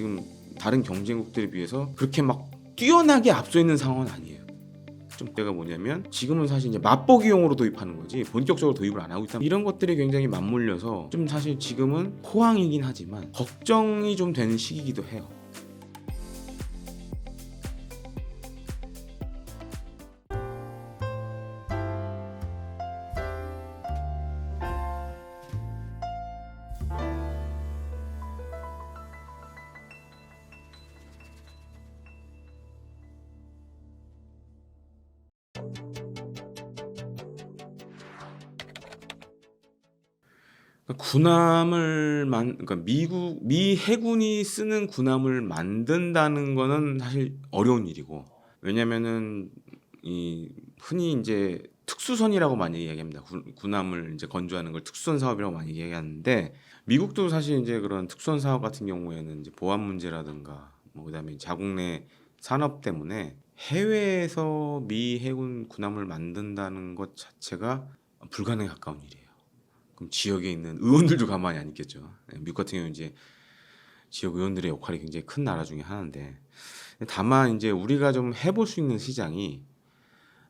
지금 다른 경쟁국들에 비해서 그렇게 막 뛰어나게 앞서 있는 상황은 아니에요. 좀 때가 뭐냐면 지금은 사실 이제 맛보기용으로 도입하는 거지 본격적으로 도입을 안 하고 있다. 이런 것들이 굉장히 맞물려서 좀 사실 지금은 호황이긴 하지만 걱정이 좀 되는 시기이기도 해요. 그러니까 미 해군이 쓰는 군함을 만든다는 거는 사실 어려운 일이고, 왜냐면은 이 흔히 이제 특수선이라고 많이 얘기합니다. 군함을 이제 건조하는 걸 특수선 사업이라고 많이 얘기하는데, 미국도 사실 이제 그런 특수선 사업 같은 경우에는 이제 보안 문제라든가 뭐 그다음에 자국 내 산업 때문에 해외에서 미 해군 군함을 만든다는 것 자체가 불가능에 가까운 일이에요. 그럼 지역에 있는 의원들도 가만히 안 있겠죠. 미국 같은 경우는 이제 지역 의원들의 역할이 굉장히 큰 나라 중에 하나인데, 다만 이제 우리가 좀 해볼 수 있는 시장이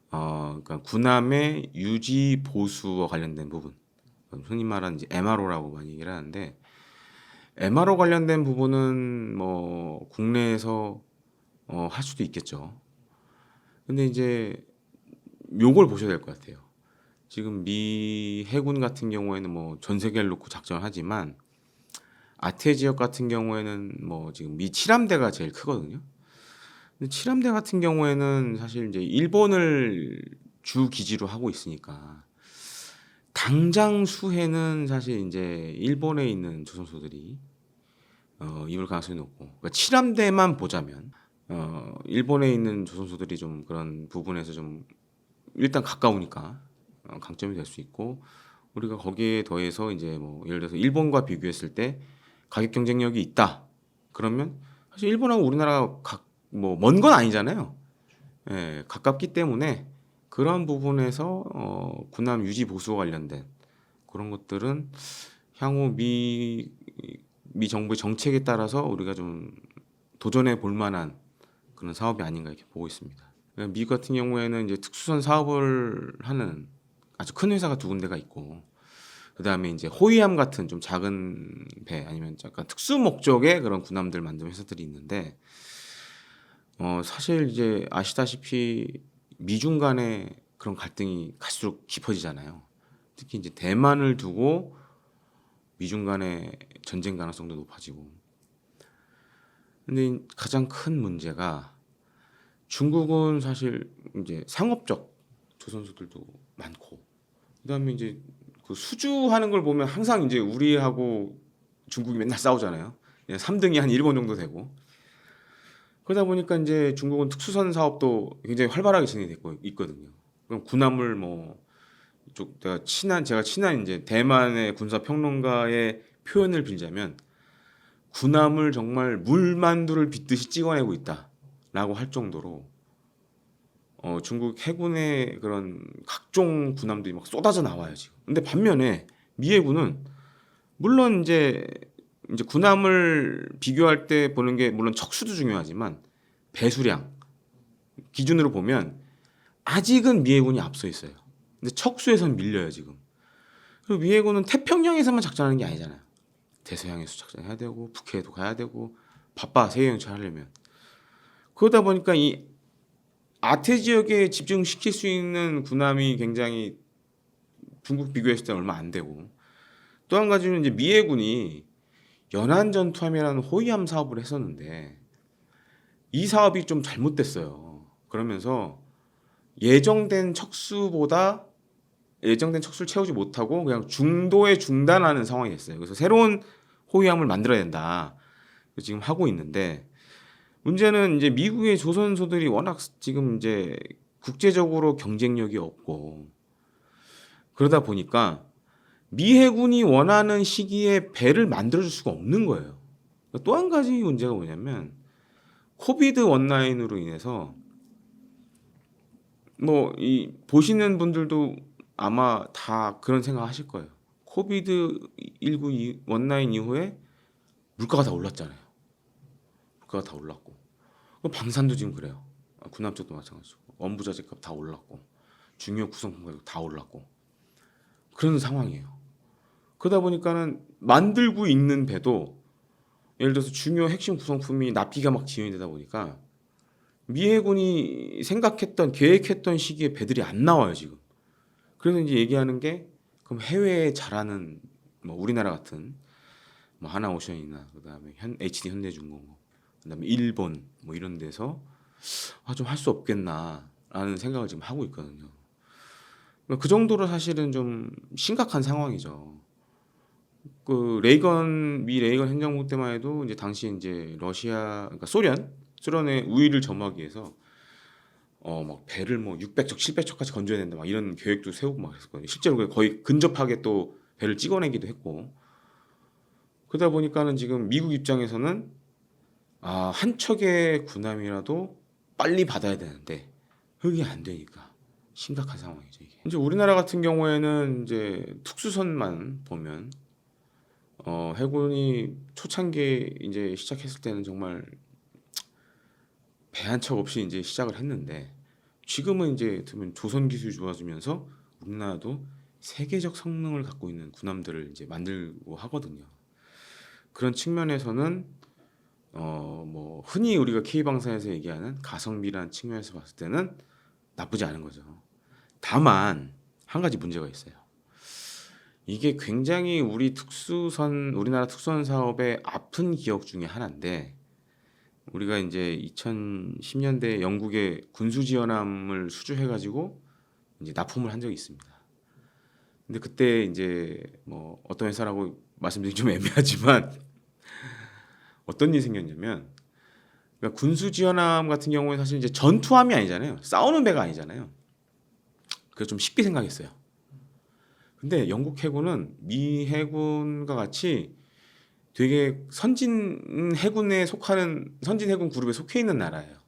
그러니까 군함의 유지 보수와 관련된 부분, 흔히 말하는 이제 MRO라고 많이 얘기를 하는데, MRO 관련된 부분은 뭐 국내에서 할 수도 있겠죠. 근데 이제 요걸 보셔야 될 것 같아요. 지금 미 해군 같은 경우에는 뭐 전 세계를 놓고 작전을 하지만 아태 지역 같은 경우에는 뭐 지금 미 7함대가 제일 크거든요. 근데 7함대 같은 경우에는 사실 이제 일본을 주 기지로 하고 있으니까 당장 수해는 사실 이제 일본에 있는 조선소들이 입을 가능성이 높고, 그러니까 7함대만 보자면 일본에 있는 조선소들이 좀 그런 부분에서 좀 일단 가까우니까 강점이 될 수 있고, 우리가 거기에 더해서 이제 뭐 예를 들어서 일본과 비교했을 때 가격 경쟁력이 있다. 그러면 사실 일본하고 우리나라가 뭐 먼 건 아니잖아요. 예, 가깝기 때문에 그런 부분에서 군함 유지 보수와 관련된 그런 것들은 향후 미 정부의 정책에 따라서 우리가 좀 도전해 볼 만한 그런 사업이 아닌가 이렇게 보고 있습니다. 미국 같은 경우에는 이제 특수선 사업을 하는 아주 큰 회사가 두 군데가 있고, 그 다음에 이제 호위함 같은 좀 작은 배 아니면 약간 특수 목적의 그런 군함들 만드는 회사들이 있는데, 사실 이제 아시다시피 미중 간의 그런 갈등이 갈수록 깊어지잖아요. 특히 이제 대만을 두고 미중 간의 전쟁 가능성도 높아지고. 근데 가장 큰 문제가 중국은 사실 이제 상업적 조선소들도 많고, 그다음에 이제 그 수주하는 걸 보면 항상 이제 우리하고 중국이 맨날 싸우잖아요. 3등이 한 일본 정도 되고. 그러다 보니까 이제 중국은 특수선 사업도 굉장히 활발하게 진행되고 있거든요. 그럼 군함을 뭐 이쪽 제가 친한 이제 대만의 군사 평론가의 표현을 빌자면 군함을 정말 물만두를 빚듯이 찍어내고 있다라고 할 정도로 중국 해군의 그런 각종 군함들이 막 쏟아져 나와요 지금. 근데 반면에 미 해군은 물론 이제 군함을 비교할 때 보는 게 물론 척수도 중요하지만 배수량 기준으로 보면 아직은 미 해군이 앞서 있어요. 근데 척수에선 밀려요 지금. 그리고 미 해군은 태평양에서만 작전하는 게 아니잖아요. 대서양에서 작전해야 되고 북해에도 가야 되고 바빠 세계 정찰하려면. 그러다 보니까 이 아태 지역에 집중시킬 수 있는 군함이 굉장히 중국 비교했을 때 얼마 안 되고, 또 한 가지는 이제 미 해군이 연안전투함이라는 호위함 사업을 했었는데 이 사업이 좀 잘못됐어요. 그러면서 예정된 척수를 채우지 못하고 그냥 중도에 중단하는 상황이 됐어요. 그래서 새로운 호위함을 만들어야 된다. 지금 하고 있는데, 문제는 이제 미국의 조선소들이 워낙 지금 이제 국제적으로 경쟁력이 없고, 그러다 보니까 미 해군이 원하는 시기에 배를 만들어줄 수가 없는 거예요. 또 한 가지 문제가 뭐냐면 코비드 19으로 인해서 뭐 이 보시는 분들도 아마 다 그런 생각 하실 거예요. 코비드 19 19 이후에 물가가 다 올랐잖아요. 주가가 다 올랐고, 방산도 지금 그래요. 군함 쪽도 마찬가지고, 원부자재값 다 올랐고, 중요 구성품 가격 다 올랐고, 그런 상황이에요. 그러다 보니까는 만들고 있는 배도 예를 들어서 중요 핵심 구성품이 납기가 막 지연이 되다 보니까 미 해군이 생각했던 계획했던 시기에 배들이 안 나와요 지금. 그래서 이제 얘기하는 게 그럼 해외에 잘하는 뭐 우리나라 같은 뭐 하나오션이나 그다음에 HD 현대중공업, 그다음에 일본 뭐 이런 데서 좀 할 수 없겠나라는 생각을 지금 하고 있거든요. 그 정도로 사실은 좀 심각한 상황이죠. 미 레이건 행정부 때만 해도 이제 당시 이제 러시아, 그러니까 소련의 우위를 점하기 위해서 막 배를 뭐 600척, 700척까지 건져야 된다 막 이런 계획도 세우고 막 했었거든요. 실제로 거의 근접하게 또 배를 찍어내기도 했고. 그러다 보니까는 지금 미국 입장에서는 한 척의 군함이라도 빨리 받아야 되는데 그게 안 되니까 심각한 상황이죠 이게. 이제 우리나라 같은 경우에는 이제 특수선만 보면 해군이 초창기에 이제 시작했을 때는 정말 배 한 척 없이 이제 시작을 했는데 지금은 이제 들면 조선 기술이 좋아지면서 우리나라도 세계적 성능을 갖고 있는 군함들을 이제 만들고 하거든요. 그런 측면에서는 뭐 흔히 우리가 K방사에서 얘기하는 가성비라는 측면에서 봤을 때는 나쁘지 않은 거죠. 다만 한 가지 문제가 있어요. 이게 굉장히 우리나라 특수선 사업의 아픈 기억 중에 하나인데, 우리가 이제 2010년대 영국의 군수지원함을 수주해가지고 이제 납품을 한 적이 있습니다. 근데 그때 이제 뭐 어떤 회사라고 말씀드리기 좀 애매하지만 어떤 일이 생겼냐면, 그러니까 군수지원함 같은 경우에 사실 이제 전투함이 아니잖아요. 싸우는 배가 아니잖아요. 그래서 좀 쉽게 생각했어요. 근데 영국 해군은 미 해군과 같이 되게 선진 해군에 속하는, 선진 해군 그룹에 속해 있는 나라예요.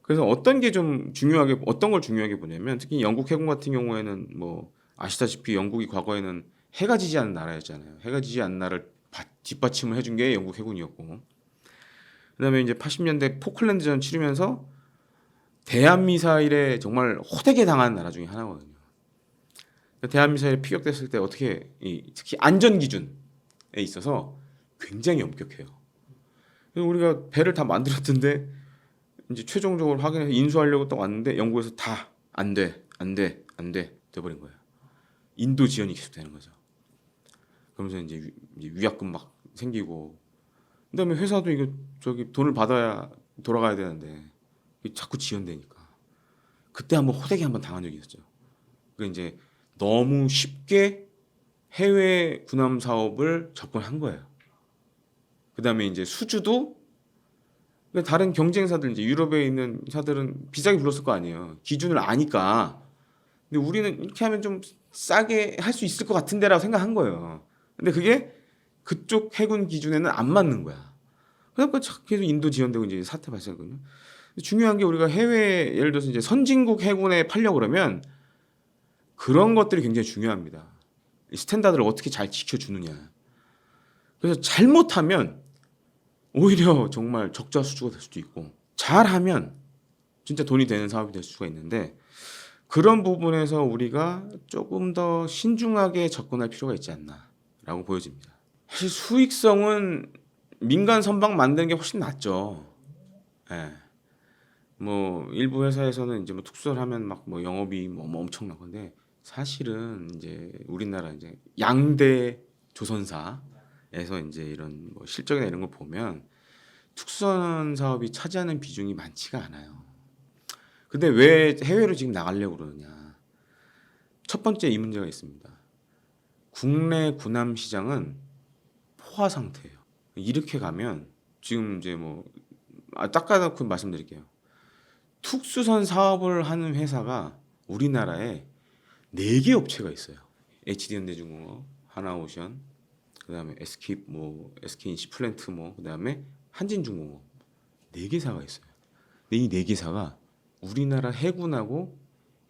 그래서 어떤 걸 중요하게 보냐면, 특히 영국 해군 같은 경우에는 뭐 아시다시피 영국이 과거에는 해가 지지 않는 나라였잖아요. 해가 지지 않는 나라를 뒷받침을 해준 게 영국 해군이었고, 그다음에 이제 80년대 포클랜드전 치르면서 대한 미사일에 정말 호되게 당한 나라 중에 하나거든요. 대한 미사일이 피격됐을 때 어떻게 특히 안전 기준에 있어서 굉장히 엄격해요. 그래서 우리가 배를 다 만들었던데 이제 최종적으로 확인해서 인수하려고 딱 왔는데 영국에서 다 안 돼, 안 돼, 안 돼 돼버린 거예요. 인도 지연이 계속 되는 거죠. 그러면서 이제 위약금 막 생기고, 그다음에 회사도 이거 돈을 받아야 돌아가야 되는데 자꾸 지연되니까 그때 한번 호되게 한번 당한 적이 있었죠. 그 이제 너무 쉽게 해외 군함 사업을 접근한 거예요. 그다음에 이제 수주도 다른 경쟁사들, 이제 유럽에 있는 사들은 비싸게 불렀을 거 아니에요. 기준을 아니까. 근데 우리는 이렇게 하면 좀 싸게 할 수 있을 것 같은데라고 생각한 거예요. 근데 그게 그쪽 해군 기준에는 안 맞는 거야. 그러니까 계속 인도 지연되고 이제 사태 발생했거든요. 중요한 게 우리가 해외, 예를 들어서 이제 선진국 해군에 팔려고 그러면 그런 것들이 굉장히 중요합니다. 스탠다드를 어떻게 잘 지켜주느냐. 그래서 잘못하면 오히려 정말 적자수주가 될 수도 있고, 잘하면 진짜 돈이 되는 사업이 될 수가 있는데, 그런 부분에서 우리가 조금 더 신중하게 접근할 필요가 있지 않나라고 보여집니다. 사실 수익성은 민간 선박 만드는 게 훨씬 낫죠. 예. 뭐 일부 회사에서는 이제 뭐 특수를 하면 막 뭐 영업이 뭐 엄청난 건데, 사실은 이제 우리나라 이제 양대 조선사에서 이제 이런 뭐 실적이나 이런 걸 보면 특수선 사업이 차지하는 비중이 많지가 않아요. 근데 왜 해외로 지금 나가려고 그러느냐? 첫 번째 이 문제가 있습니다. 국내 군함 시장은 포화 상태예요. 이렇게 가면 지금 이제 뭐 딱 까놓고 말씀드릴게요. 특수선 사업을 하는 회사가 우리나라에 4개 업체가 있어요. HD 현대중공업, 하나오션, 그다음에 SK인시플랜트, 그다음에 한진중공업, 4개사가 있어요. 근데 이 4개사가 우리나라 해군하고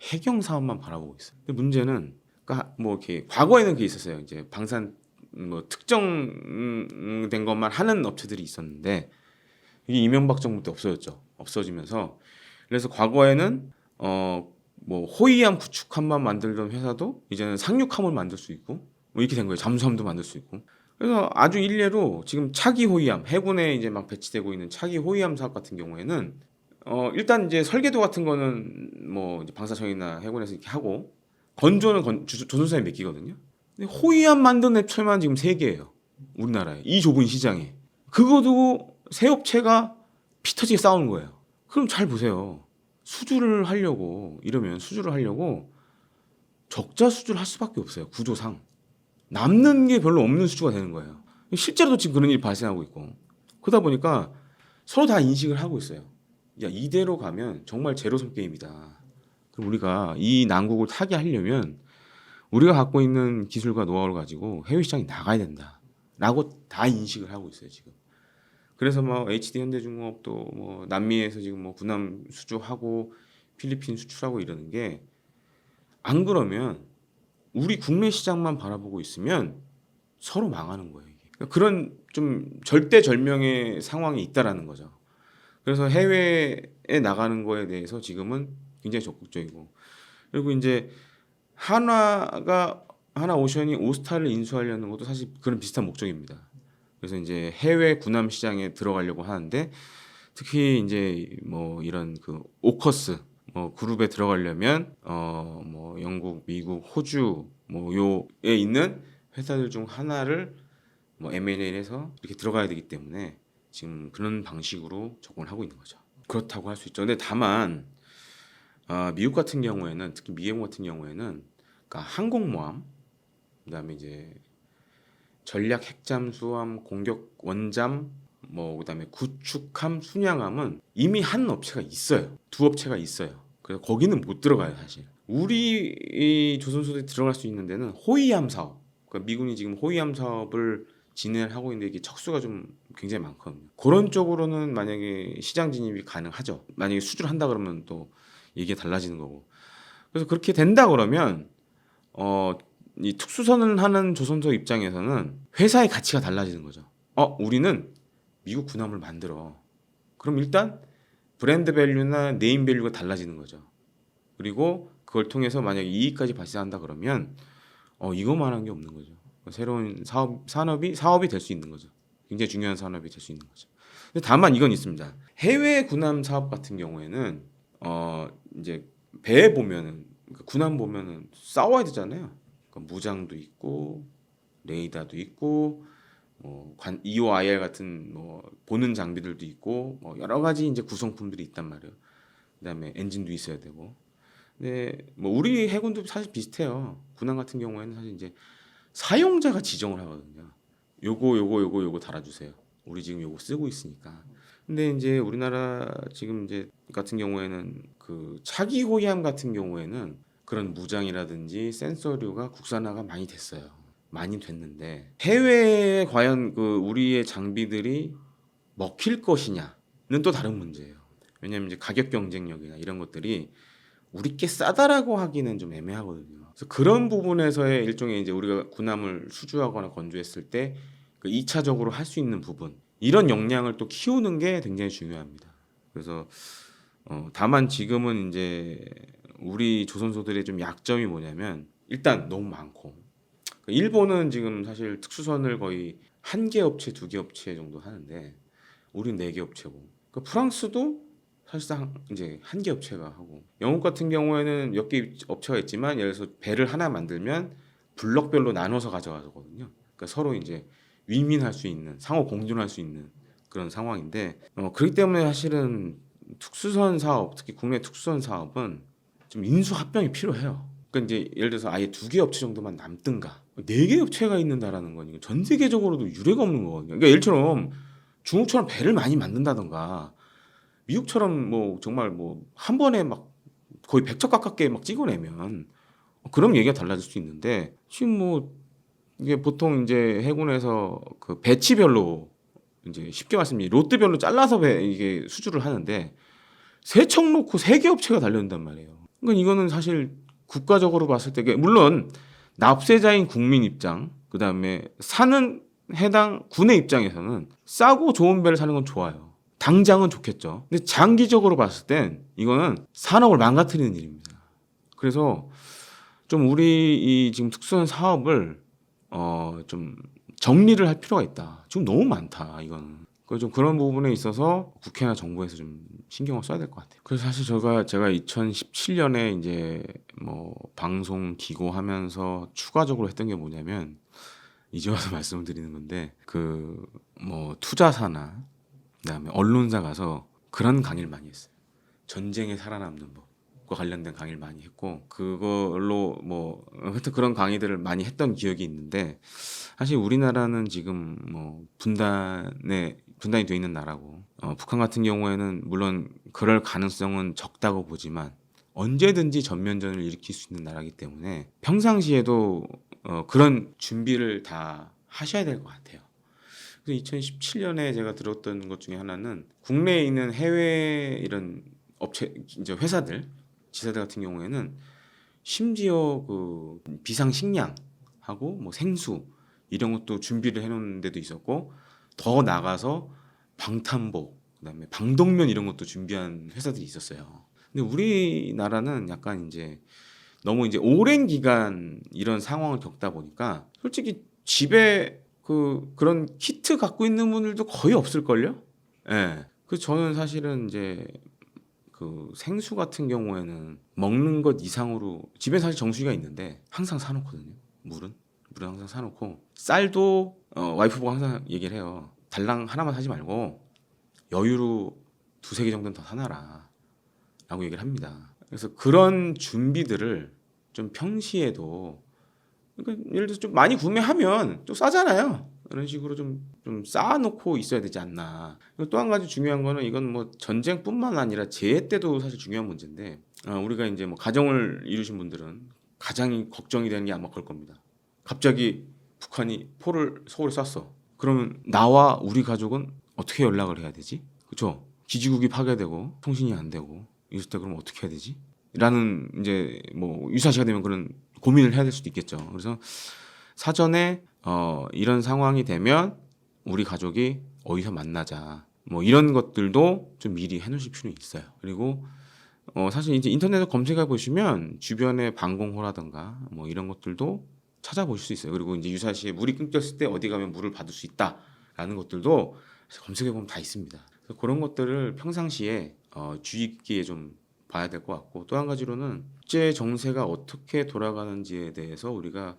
해경 사업만 바라보고 있어요. 근데 문제는 뭐 이렇게 과거에는 그게 있었어요. 이제 방산 뭐 특정된 것만 하는 업체들이 있었는데, 이게 이명박 정부 때 없어졌죠. 없어지면서 그래서 과거에는 뭐 호위함 구축함만 만들던 회사도 이제는 상륙함을 만들 수 있고 뭐 이렇게 된 거예요. 잠수함도 만들 수 있고. 그래서 아주 일례로 지금 차기 호위함 해군에 이제 막 배치되고 있는 차기 호위함 사업 같은 경우에는 일단 이제 설계도 같은 거는 뭐 이제 방사청이나 해군에서 이렇게 하고 건조는 조선사에 맡기거든요. 근데 호위함 만든 업체만 지금 3개예요. 우리나라에 이 좁은 시장에 그거 두고 새 업체가 피 터지게 싸우는 거예요. 그럼 잘 보세요. 수주를 하려고 이러면 수주를 하려고 적자 수주를 할 수밖에 없어요. 구조상 남는 게 별로 없는 수주가 되는 거예요. 실제로도 지금 그런 일이 발생하고 있고 그러다 보니까 서로 다 인식을 하고 있어요. 야 이대로 가면 정말 제로섬 게임이다. 그럼 우리가 이 난국을 타개하려면 우리가 갖고 있는 기술과 노하우를 가지고 해외 시장에 나가야 된다라고 다 인식을 하고 있어요 지금. 그래서 뭐 HD 현대중공업도 뭐 남미에서 지금 뭐 군함 수주하고 필리핀 수출하고 이러는 게 안 그러면 우리 국내 시장만 바라보고 있으면 서로 망하는 거예요. 이게. 그러니까 그런 좀 절대절명의 상황이 있다라는 거죠. 그래서 해외에 나가는 거에 대해서 지금은 굉장히 적극적이고 그리고 이제 하나오션이 오스타를 인수하려는 것도 사실 그런 비슷한 목적입니다. 그래서 이제 해외 군함 시장에 들어가려고 하는데 특히 이제 뭐 이런 그 오커스 뭐 그룹에 들어가려면 뭐 영국, 미국, 호주 뭐 요에 있는 회사들 중 하나를 뭐 M&A를 해서 이렇게 들어가야 되기 때문에 지금 그런 방식으로 접근을 하고 있는 거죠. 그렇다고 할 수 있죠. 근데 다만 미국 같은 경우에는 특히 미해군 같은 경우에는 그러니까 항공모함 그다음에 이제 전략 핵잠수함, 공격 원잠, 뭐 그다음에 구축함, 순양함은 이미 한 업체가 있어요. 2업체가 있어요. 그래서 거기는 못 들어가요, 사실. 우리 이 조선소들이 들어갈 수 있는 데는 호위함 사업. 그러니까 미군이 지금 호위함 사업을 진행을 하고 있는데 이게 척수가 좀 굉장히 많거든요. 그런 쪽으로는 만약에 시장 진입이 가능하죠. 만약에 수주를 한다 그러면 또 얘기가 달라지는 거고. 그래서 그렇게 된다 그러면 이 특수선을 하는 조선소 입장에서는 회사의 가치가 달라지는 거죠. 우리는 미국 군함을 만들어. 그럼 일단 브랜드 밸류나 네임 밸류가 달라지는 거죠. 그리고 그걸 통해서 만약에 이익까지 발생한다 그러면 이거만한 게 없는 거죠. 새로운 사업이 될 수 있는 거죠. 굉장히 중요한 산업이 될 수 있는 거죠. 근데 다만 이건 있습니다. 해외 군함 사업 같은 경우에는 이제 배에 보면은 그러니까 군함 보면은 싸워야 되잖아요. 그러니까 무장도 있고 레이더도 있고 EOIR 같은 뭐 보는 장비들도 있고 뭐 여러 가지 이제 구성품들이 있단 말이에요. 그다음에 엔진도 있어야 되고. 근데 뭐 우리 해군도 사실 비슷해요. 군함 같은 경우에는 사실 이제 사용자가 지정을 하거든요. 요거 달아주세요. 우리 지금 요거 쓰고 있으니까. 근데 이제 우리나라 지금 이제 같은 경우에는 그 차기 호위함 같은 경우에는 그런 무장이라든지 센서류가 국산화가 많이 됐어요. 많이 됐는데 해외에 과연 그 우리의 장비들이 먹힐 것이냐는 또 다른 문제예요. 왜냐하면 이제 가격 경쟁력이나 이런 것들이 우리께 싸다라고 하기는 좀 애매하거든요. 그래서 그런 부분에서의 일종의 이제 우리가 군함을 수주하거나 건조했을 때 그 2차적으로 할 수 있는 부분 이런 역량을 또 키우는 게 굉장히 중요합니다. 그래서 다만 지금은 이제 우리 조선소들의 좀 약점이 뭐냐면 일단 너무 많고 일본은 지금 사실 특수선을 거의 1개 업체, 2개 업체 정도 하는데 우리는 4개 업체고 프랑스도 사실상 이제 1개 업체가 하고 영국 같은 경우에는 몇 개 업체가 있지만 예를 들어서 배를 하나 만들면 블럭별로 나눠서 가져가거든요. 그러니까 서로 이제 윈윈할 수 있는 상호 공존할 수 있는 그런 상황인데 그렇기 때문에 사실은 특수선 사업 특히 국내 특수선 사업은 좀 인수합병이 필요해요. 그러니까 이제 예를 들어서 아예 2개 업체 정도만 남든가 4개 업체가 있는다라는 건 전 세계적으로도 유례가 없는 거거든요. 그러니까 예를처럼 중국처럼 배를 많이 만든다던가 미국처럼 뭐 정말 뭐 한 번에 막 거의 100척 가깝게 막 찍어내면 그럼 얘기가 달라질 수 있는데 지금 뭐 이게 보통 이제 해군에서 그 배치별로 이제 쉽게 말씀드리면 롯데별로 잘라서 이게 수주를 하는데 3척 놓고 3개 업체가 달려든단 말이에요. 그러니까 이거는 사실 국가적으로 봤을 때 물론 납세자인 국민 입장 그다음에 사는 해당 군의 입장에서는 싸고 좋은 배를 사는 건 좋아요. 당장은 좋겠죠. 근데 장기적으로 봤을 땐 이거는 산업을 망가뜨리는 일입니다. 그래서 좀 우리 이 지금 특수한 사업을 좀 정리를 할 필요가 있다. 지금 너무 많다 이거는. 좀 그런 부분에 있어서 국회나 정부에서 좀 신경을 써야 될 것 같아요. 그래서 사실 제가 2017년에 이제 뭐 방송 기고하면서 추가적으로 했던 게 뭐냐면 이제 와서 말씀을 드리는 건데 그 뭐 투자사나 그다음에 언론사 가서 그런 강의를 많이 했어요. 전쟁에 살아남는 법과 관련된 강의를 많이 했고 그걸로 뭐 하여튼 그런 강의들을 많이 했던 기억이 있는데 사실 우리나라는 지금 뭐 분단이 돼 있는 나라고 북한 같은 경우에는 물론 그럴 가능성은 적다고 보지만 언제든지 전면전을 일으킬 수 있는 나라이기 때문에 평상시에도 그런 준비를 다 하셔야 될 것 같아요. 그래서 2017년에 제가 들었던 것 중에 하나는 국내에 있는 해외 이런 업체 이제 회사들 지사들 같은 경우에는 심지어 그 비상식량하고 뭐 생수 이런 것도 준비를 해놓은 데도 있었고 더 나가서 방탄복 그다음에 방독면 이런 것도 준비한 회사들이 있었어요. 근데 우리나라는 약간 이제 너무 이제 오랜 기간 이런 상황을 겪다 보니까 솔직히 집에 그런 키트 갖고 있는 분들도 거의 없을걸요? 예. 그 저는 사실은 이제 그 생수 같은 경우에는 먹는 것 이상으로 집에 사실 정수기가 있는데 항상 사놓거든요. 물은 항상 사놓고 쌀도 와이프 보고 항상 얘기를 해요. 달랑 하나만 사지 말고 여유로 두세 개 정도는 더 사놔라 라고 얘기를 합니다. 그래서 그런 준비들을 좀 평시에도 그러니까 예를 들어서 좀 많이 구매하면 또 싸잖아요. 그런 식으로 좀 쌓아놓고 있어야 되지 않나. 또 한 가지 중요한 거는 이건 뭐 전쟁뿐만 아니라 재해 때도 사실 중요한 문제인데 우리가 이제 뭐 가정을 이루신 분들은 가장 걱정이 되는 게 아마 그럴 겁니다. 갑자기 북한이 포를 서울에 쐈어. 그러면 나와 우리 가족은 어떻게 연락을 해야 되지? 그렇죠? 기지국이 파괴되고 통신이 안 되고 이럴 때 그럼 어떻게 해야 되지? 라는 이제 뭐 유사시가 되면 그런 고민을 해야 될 수도 있겠죠. 그래서 사전에 이런 상황이 되면 우리 가족이 어디서 만나자 뭐 이런 것들도 좀 미리 해놓으실 필요는 있어요. 그리고 사실 이제 인터넷에 검색해 보시면 주변에 방공호라든가 뭐 이런 것들도 찾아보실 수 있어요. 그리고 이제 유사시에 물이 끊겼을 때 어디 가면 물을 받을 수 있다라는 것들도 검색해 보면 다 있습니다. 그래서 그런 것들을 평상시에 주의 깊게 좀 봐야 될 것 같고 또 한 가지로는 국제 정세가 어떻게 돌아가는지에 대해서 우리가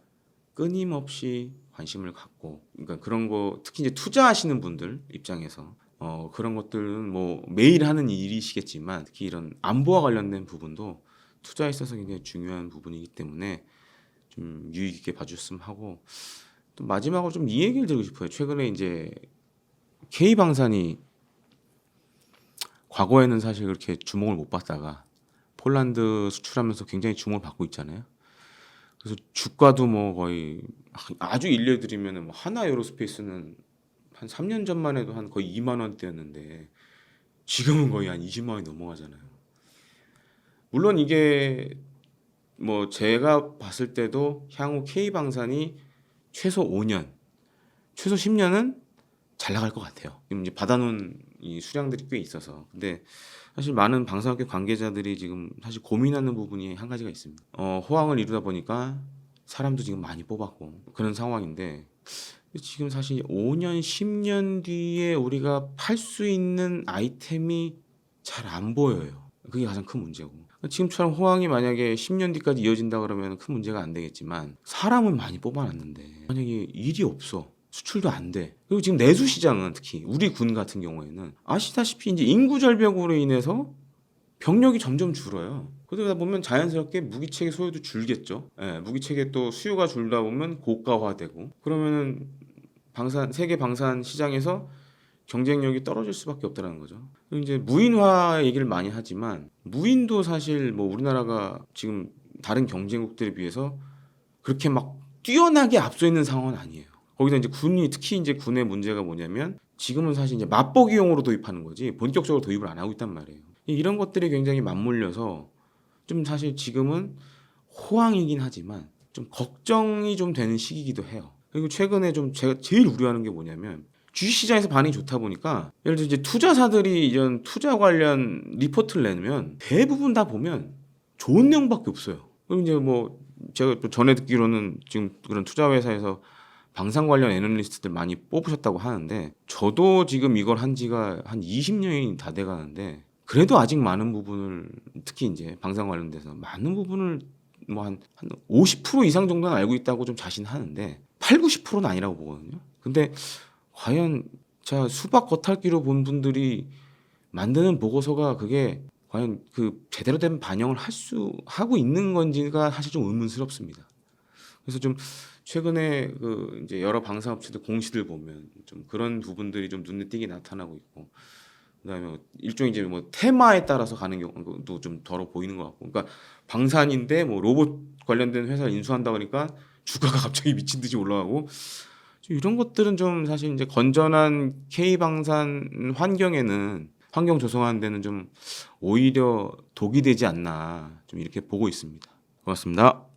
끊임없이 관심을 갖고 그러니까 그런 거 특히 이제 투자하시는 분들 입장에서 그런 것들은 뭐 매일 하는 일이시겠지만 특히 이런 안보와 관련된 부분도 투자에 있어서 굉장히 중요한 부분이기 때문에 좀 유의 깊게 봐주셨으면 하고 또 마지막으로 좀 이 얘기를 드리고 싶어요. 최근에 이제 K방산이 과거에는 사실 그렇게 주목을 못 받다가 폴란드 수출하면서 굉장히 주목을 받고 있잖아요. 그래서 주가도 뭐 거의 아주 일례드리면 뭐 하나 에어로스페이스는 한 3년 전만 해도 한 거의 2만 원대였는데 지금은 거의 한 20만 원이 넘어가잖아요. 물론 이게 뭐 제가 봤을 때도 향후 K방산이 최소 5년, 최소 10년은 잘 나갈 것 같아요. 지금 이제 받아놓은 이 수량들이 꽤 있어서. 근데 사실 많은 방산업계 관계자들이 지금 사실 고민하는 부분이 한 가지가 있습니다. 호황을 이루다 보니까 사람도 지금 많이 뽑았고 그런 상황인데 지금 사실 5년, 10년 뒤에 우리가 팔 수 있는 아이템이 잘 안 보여요. 그게 가장 큰 문제고. 지금처럼 호황이 만약에 10년 뒤까지 이어진다 그러면 큰 문제가 안 되겠지만 사람은 많이 뽑아놨는데 만약에 일이 없어. 수출도 안 돼. 그리고 지금 내수 시장은 특히 우리 군 같은 경우에는 아시다시피 이제 인구 절벽으로 인해서 병력이 점점 줄어요. 그러다 보면 자연스럽게 무기체계 소요도 줄겠죠. 예, 무기체계 또 수요가 줄다 보면 고가화되고 그러면은 세계 방산 시장에서 경쟁력이 떨어질 수밖에 없다는 거죠. 그리고 이제 무인화 얘기를 많이 하지만 무인도 사실 뭐 우리나라가 지금 다른 경쟁국들에 비해서 그렇게 막 뛰어나게 앞서 있는 상황은 아니에요. 거기다 이제 특히 이제 군의 문제가 뭐냐면 지금은 사실 이제 맛보기용으로 도입하는 거지 본격적으로 도입을 안 하고 있단 말이에요. 이런 것들이 굉장히 맞물려서 좀 사실 지금은 호황이긴 하지만 좀 걱정이 좀 되는 시기이기도 해요. 그리고 최근에 좀 제가 제일 우려하는 게 뭐냐면 주식시장에서 반응이 좋다 보니까 예를 들어 이제 투자사들이 이런 투자 관련 리포트를 내면 대부분 다 보면 좋은 내용밖에 없어요. 그럼 이제 뭐 제가 또 전에 듣기로는 지금 그런 투자 회사에서 방산 관련 애널리스트들 많이 뽑으셨다고 하는데 저도 지금 이걸 한 지가 한 20년이 다 돼 가는데 그래도 아직 많은 부분을 특히 이제 방산 관련돼서 많은 부분을 뭐 한 50% 이상 정도는 알고 있다고 좀 자신하는데 8, 90%는 아니라고 보거든요. 근데 과연 자 수박 겉핥기로 본 분들이 만드는 보고서가 그게 과연 그 제대로 된 반영을 하고 있는 건지가 사실 좀 의문스럽습니다. 그래서 좀 최근에 그 이제 여러 방산업체들 공시들 보면 좀 그런 부분들이 좀 눈에 띄게 나타나고 있고, 그다음에 일종의 이제 뭐 테마에 따라서 가는 경우도 좀 덜어 보이는 것 같고, 그러니까 방산인데 뭐 로봇 관련된 회사를 인수한다 그러니까 주가가 갑자기 미친 듯이 올라가고, 좀 이런 것들은 좀 사실 이제 건전한 K 방산 환경에는 환경 조성하는 데는 좀 오히려 독이 되지 않나 좀 이렇게 보고 있습니다. 고맙습니다.